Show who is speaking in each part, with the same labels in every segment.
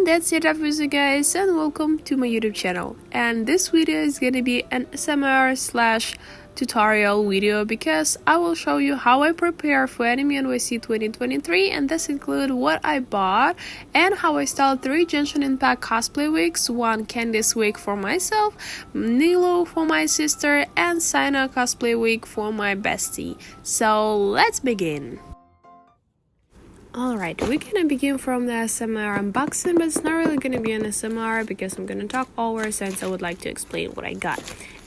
Speaker 1: And that's it up with you guys, and welcome to my YouTube channel. And this video is gonna be an SMR slash tutorial video because I will show you how I prepare for AnimeNYC 2023, and this includes what I bought and how I styled 3 Genshin Impact cosplay wigs, 1 Candace wig for myself, Nilou for my sister, and Cyno cosplay wig for my bestie. So let's begin. Alright, we're gonna begin from the SMR unboxing, but it's not really gonna be an SMR because I'm gonna talk over since I would like to explain what I got.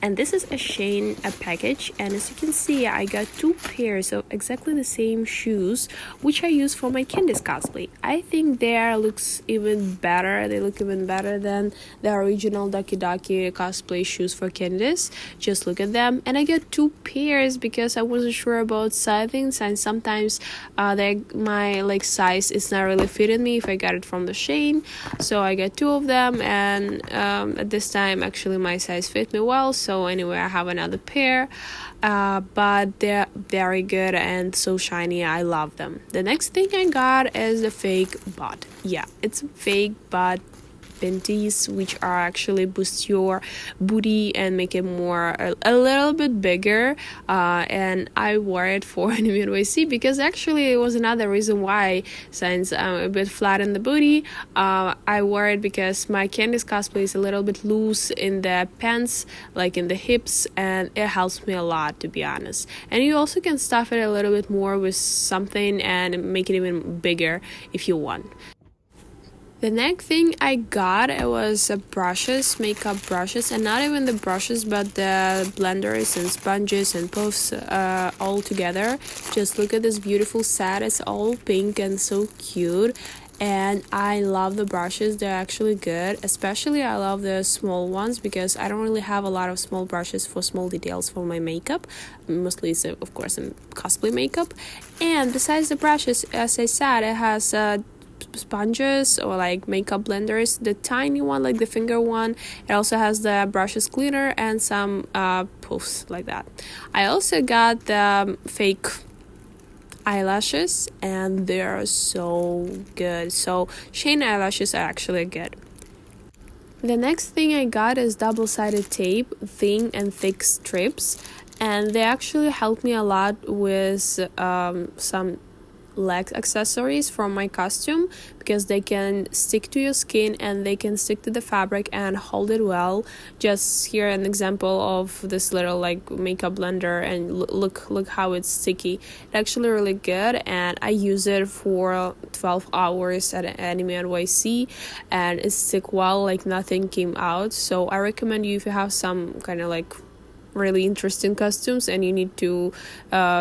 Speaker 1: And this is a package, and as you can see, I got 2 pairs of exactly the same shoes, which I use for my Candace cosplay. I think they look even better than the original Doki Doki cosplay shoes for Candace. Just look at them. And I got 2 pairs because I wasn't sure about sizing, since sometimes my size is not really fitting me if I got it from the Shane. So I got 2 of them, and at this time actually my size fit me well. So anyway, I have another pair, but they're very good and so shiny. I love them. The next thing I got is the fake butt. Yeah, it's a fake butt panties, which are actually boost your booty and make it more a little bit bigger, and I wore it for AnimeNYC because actually it was another reason why, since I'm a bit flat in the booty, I wore it because my Candace cosplay is a little bit loose in the pants, like in the hips, and it helps me a lot, to be honest. And you also can stuff it a little bit more with something and make it even bigger if you want. The next thing I got, it was brushes, makeup brushes, and not even the brushes but the blenders and sponges and puffs all together. Just look at this beautiful set. It's all pink and so cute, and I love the brushes. They're actually good. Especially I love the small ones because I don't really have a lot of small brushes for small details for my makeup. Mostly it's of course in cosplay makeup. And besides the brushes, as I said, it has sponges or like makeup blenders, the tiny one, like the finger one. It also has the brushes cleaner and some puffs like that. I also got the fake eyelashes, and they're so good. So Shane eyelashes are actually good. The next thing I got is double-sided tape, thin and thick strips, and they actually help me a lot with some leg accessories from my costume because they can stick to your skin and they can stick to the fabric and hold it well. Just here an example of this little like makeup blender, and look how it's sticky. It's actually really good, and I use it for 12 hours at AnimeNYC, and it stick well, like nothing came out. So I recommend you, if you have some kind of like really interesting costumes and you need to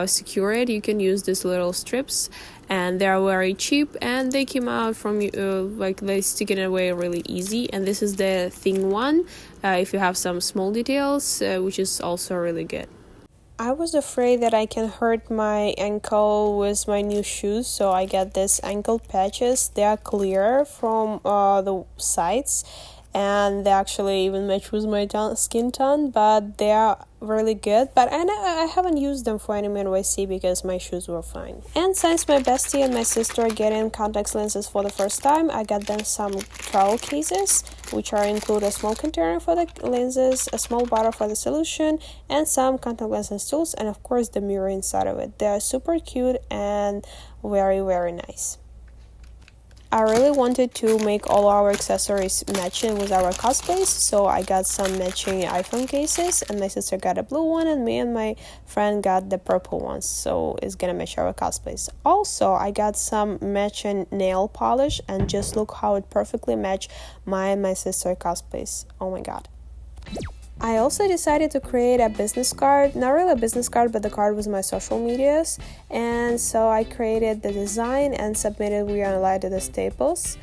Speaker 1: secure it, you can use these little strips, and they're very cheap and they came out from like they stick it away really easy. And this is the thin one if you have some small details, which is also really good. I was afraid that I can hurt my ankle with my new shoes, so I got these ankle patches. They are clear from the sides, and they actually even match with my skin tone, but they are really good. But I haven't used them for AnimeNYC because my shoes were fine. And since my bestie and my sister are getting contact lenses for the first time, I got them some travel cases, which include a small container for the lenses, a small bottle for the solution, and some contact lenses tools, and of course the mirror inside of it. They are super cute and very, very nice. I really wanted to make all our accessories matching with our cosplays, so I got some matching iPhone cases, and my sister got a blue one, and me and my friend got the purple ones, so it's gonna match our cosplays. Also, I got some matching nail polish, and just look how it perfectly matched my and my sister cosplays. Oh my god. I also decided to create a business card, not really a business card, but the card with my social medias, and so I created the design and submitted via online to the Staples.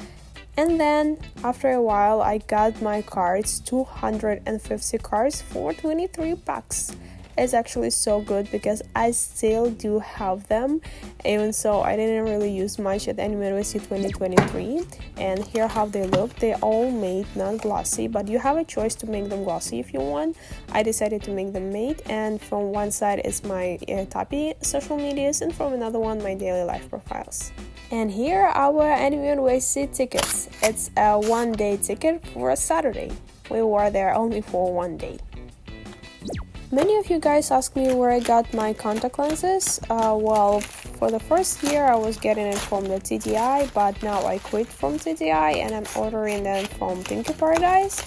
Speaker 1: And then after a while I got my cards, 250 cards for 23 bucks. It's actually so good because I still do have them, even so I didn't really use much at AnimeNYC 2023. And here how they look. They all made not glossy, but you have a choice to make them glossy if you want. I decided to make them matte, and from one side is my yatappy social medias, and from another one my daily life profiles. And here are our AnimeNYC tickets. It's a one-day ticket for a Saturday. We were there only for one day. Many of you guys asked me where I got my contact lenses. Well, for the first year I was getting it from the TTI, but now I quit from TTI and I'm ordering them from Pinky Paradise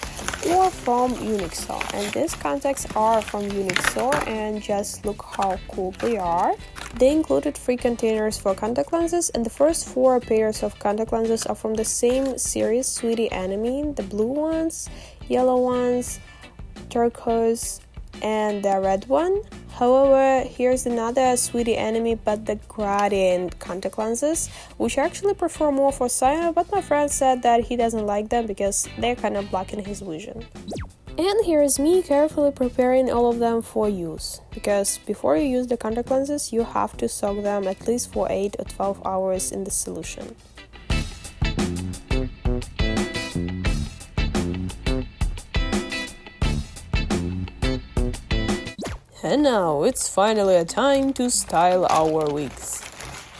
Speaker 1: or from Unixo. And these contacts are from Unixo, and just look how cool they are. They included 3 containers for contact lenses, and the first 4 pairs of contact lenses are from the same series, Sweetie Anime, the blue ones, yellow ones, turquoise, and the red one. However, here's another Sweetie Anime but the gradient contact lenses, which I actually prefer more for Cyno, but my friend said that he doesn't like them because they're kind of blocking his vision. And here is me carefully preparing all of them for use, because before you use the contact lenses you have to soak them at least for 8 or 12 hours in the solution. And now it's finally a time to style our wigs.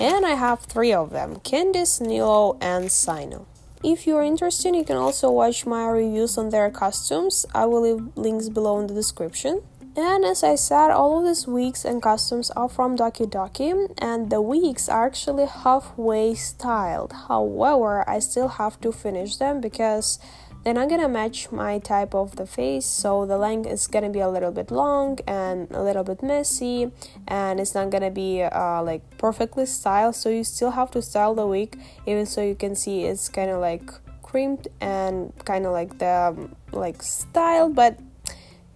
Speaker 1: And I have 3 of them, Candace, Nilou, and Cyno. If you're interested, you can also watch my reviews on their costumes. I will leave links below in the description. And as I said, all of these wigs and costumes are from Doki Doki, and the wigs are actually halfway styled. However, I still have to finish them because they're not gonna match my type of the face, so the length is gonna be a little bit long and a little bit messy, and it's not gonna be like perfectly styled, so you still have to style the wig, even so you can see it's kind of like crimped and kind of like the styled, but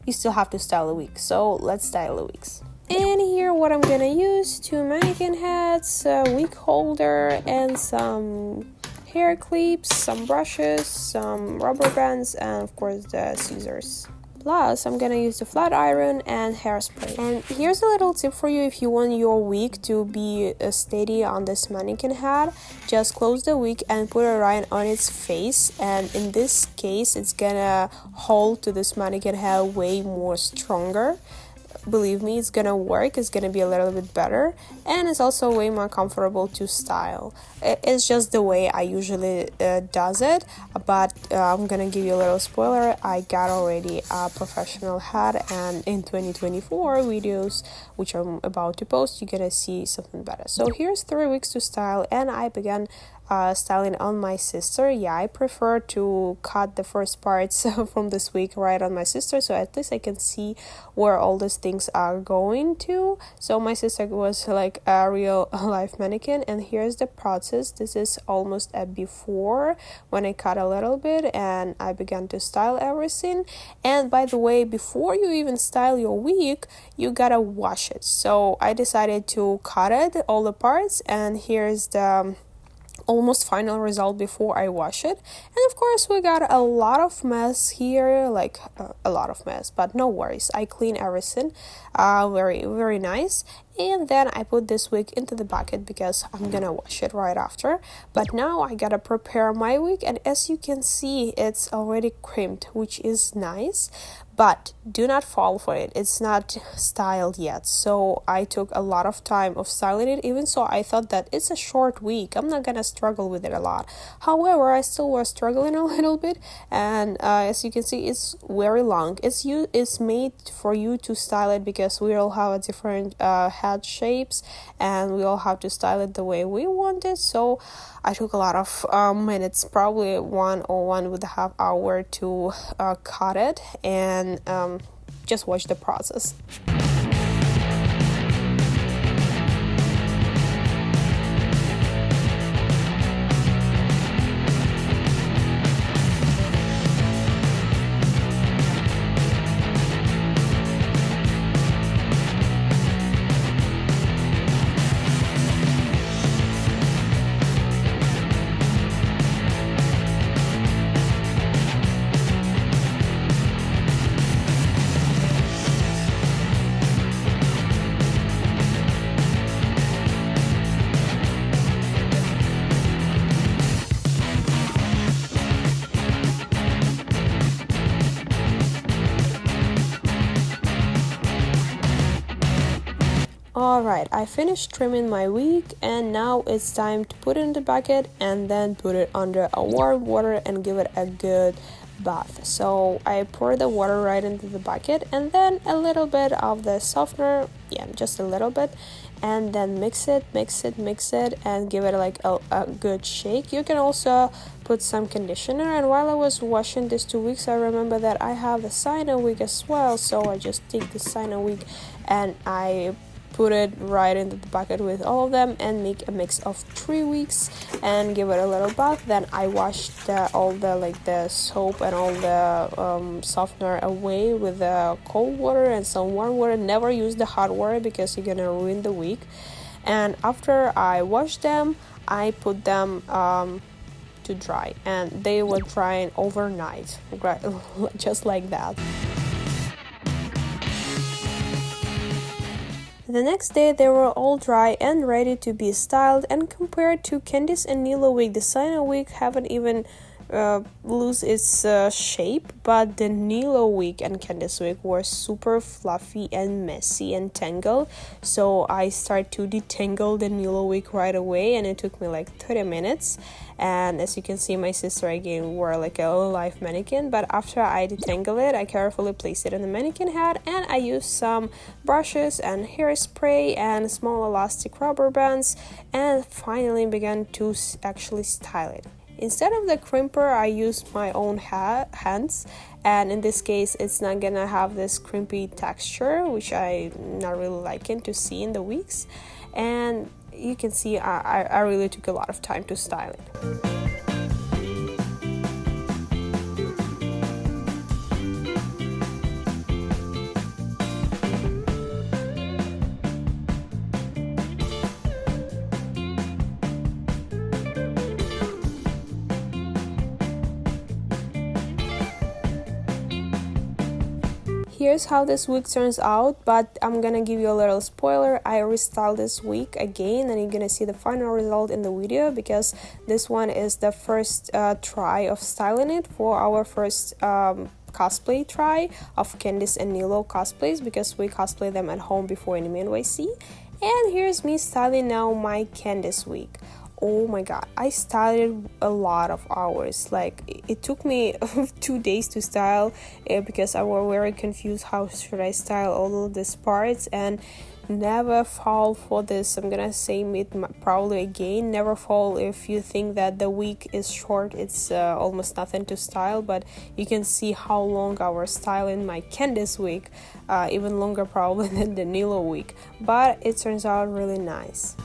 Speaker 1: you still have to style the wig. So let's style the wigs. And here what I'm gonna use: 2 mannequin heads, a wig holder, and some hair clips, some brushes, some rubber bands, and of course the scissors. Plus, I'm gonna use the flat iron and hairspray. And here's a little tip for you: if you want your wig to be steady on this mannequin head, just close the wig and put it right on its face, and in this case it's gonna hold to this mannequin head way more stronger. Believe me, it's gonna work, it's gonna be a little bit better, and it's also way more comfortable to style. It's just the way I usually does it, but I'm gonna give you a little spoiler: I got already a professional head, and in 2024 videos which I'm about to post, you're gonna see something better. So here's 3 weeks to style, and I began styling on my sister. Yeah, I prefer to cut the first parts from this week right on my sister, so at least I can see where all these things are going to. So my sister was like a real life mannequin, and here's the process. This is almost a before, when I cut a little bit and I began to style everything. And by the way, before you even style your wig, you gotta wash it. So I decided to cut it, all the parts, and here's the almost final result before I wash it. And of course we got a lot of mess here, like a lot of mess, but no worries, I clean everything very nice. And then I put this wig into the bucket because I'm gonna wash it right after. But now I gotta prepare my wig, and as you can see, it's already crimped, which is nice. But do not fall for it, it's not styled yet. So I took a lot of time of styling it. Even so, I thought that it's a short wig, I'm not gonna struggle with it a lot. However, I still was struggling a little bit, and as you can see, it's very long. It's made for you to style it because we all have a different head shapes, and we all have to style it the way we want it. So I took a lot of minutes, probably 1.5 hours to cut it, and just watch the process. Alright, I finished trimming my wig and now it's time to put it in the bucket and then put it under a warm water and give it a good bath. So I pour the water right into the bucket and then a little bit of the softener, just a little bit, and then mix it and give it like a good shake. You can also put some conditioner, and while I was washing these 2 weeks I remember that I have the Cyno wig as well, so I just take the Cyno wig and I put it right into the bucket with all of them and make a mix of 3 weeks and give it a little bath. Then I washed all the soap and all the softener away with the cold water and some warm water. Never use the hot water because you're gonna ruin the wig. And after I washed them, I put them to dry, and they were drying overnight, right? Just like that. The next day they were all dry and ready to be styled, and compared to Candace and Nilou wig, the Cyno wig haven't even lose its shape, but the Nilou wig and Candace wig were super fluffy and messy and tangled. So I started to detangle the Nilou wig right away, and it took me like 30 minutes. And as you can see, my sister again wore like a live mannequin, but after I detangle it, I carefully placed it on the mannequin head, and I used some brushes and hairspray and small elastic rubber bands, and finally began to actually style it. Instead of the crimper, I used my own hands, and in this case it's not gonna have this crimpy texture, which I'm not really liking to see in the wigs. And you can see I really took a lot of time to style it. Here's how this wig turns out, but I'm gonna give you a little spoiler. I restyled this wig again, and you're gonna see the final result in the video, because this one is the first try of styling it for our first cosplay try of Candace and Nilou cosplays, because we cosplay them at home before AnimeNYC. And here's me styling now my Candace wig. Oh my god, I styled a lot of hours. Like, it took me 2 days to style because I was very confused how should I style all of these parts. And never fall for this. I'm gonna say it probably again, never fall if you think that the wig is short. It's almost nothing to style, but you can see how long I was styling my Candace wig, even longer probably than the Nilou wig, but it turns out really nice.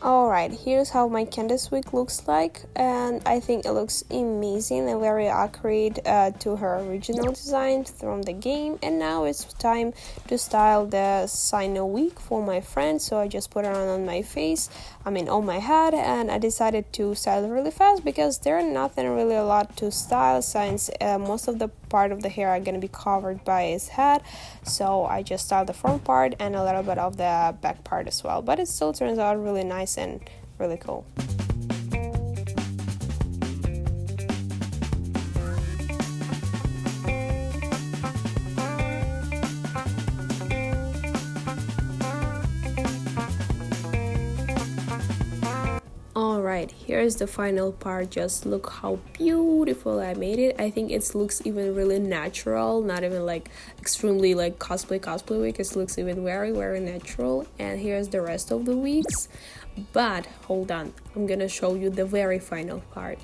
Speaker 1: Alright, here's how my Candace wig looks like, and I think it looks amazing and very accurate to her original design from the game. And now it's time to style the Cyno wig for my friend, so I just put it on my face, on my head, and I decided to style it really fast because there's nothing really a lot to style since most of the part of the hair are gonna be covered by his head. So I just styled the front part and a little bit of the back part as well, but it still turns out really nice and really cool. Alright, here's the final part. Just look how beautiful I made it. I think it looks even really natural, not even like extremely like cosplay wig. It looks even very natural. And here's the rest of the wigs. But hold on, I'm gonna show you the very final part.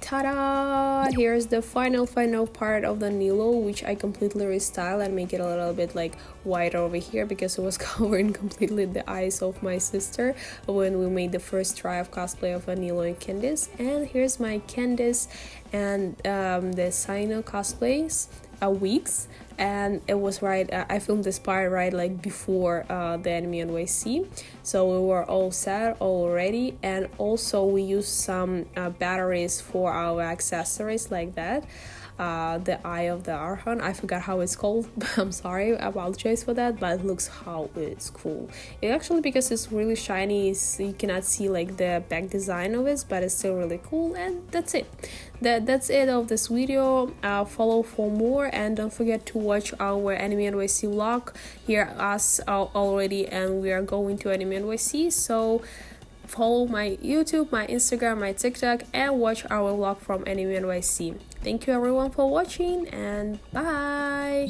Speaker 1: Ta-da! Here's the final part of the Nilou, which I completely restyle and make it a little bit like white over here because it was covering completely the eyes of my sister when we made the first try of cosplay of a Nilou and Candace. And here's my Candace and the Cyno cosplays wigs. And it was right, I filmed this part right like before the AnimeNYC, so we were all set, all ready. And also we used some batteries for our accessories like that. the eye of the Arhan. I forgot how it's called. I'm sorry, I apologize for that, but it looks how it's cool. It actually, because it's really shiny, so you cannot see like the back design of it, but it's still really cool. And that's it. That's it of this video. Follow for more, and don't forget to watch our AnimeNYC vlog. Here us already, and we are going to AnimeNYC, so follow my YouTube, my Instagram, my TikTok, and watch our vlog from AnimeNYC. Thank you everyone for watching, and bye.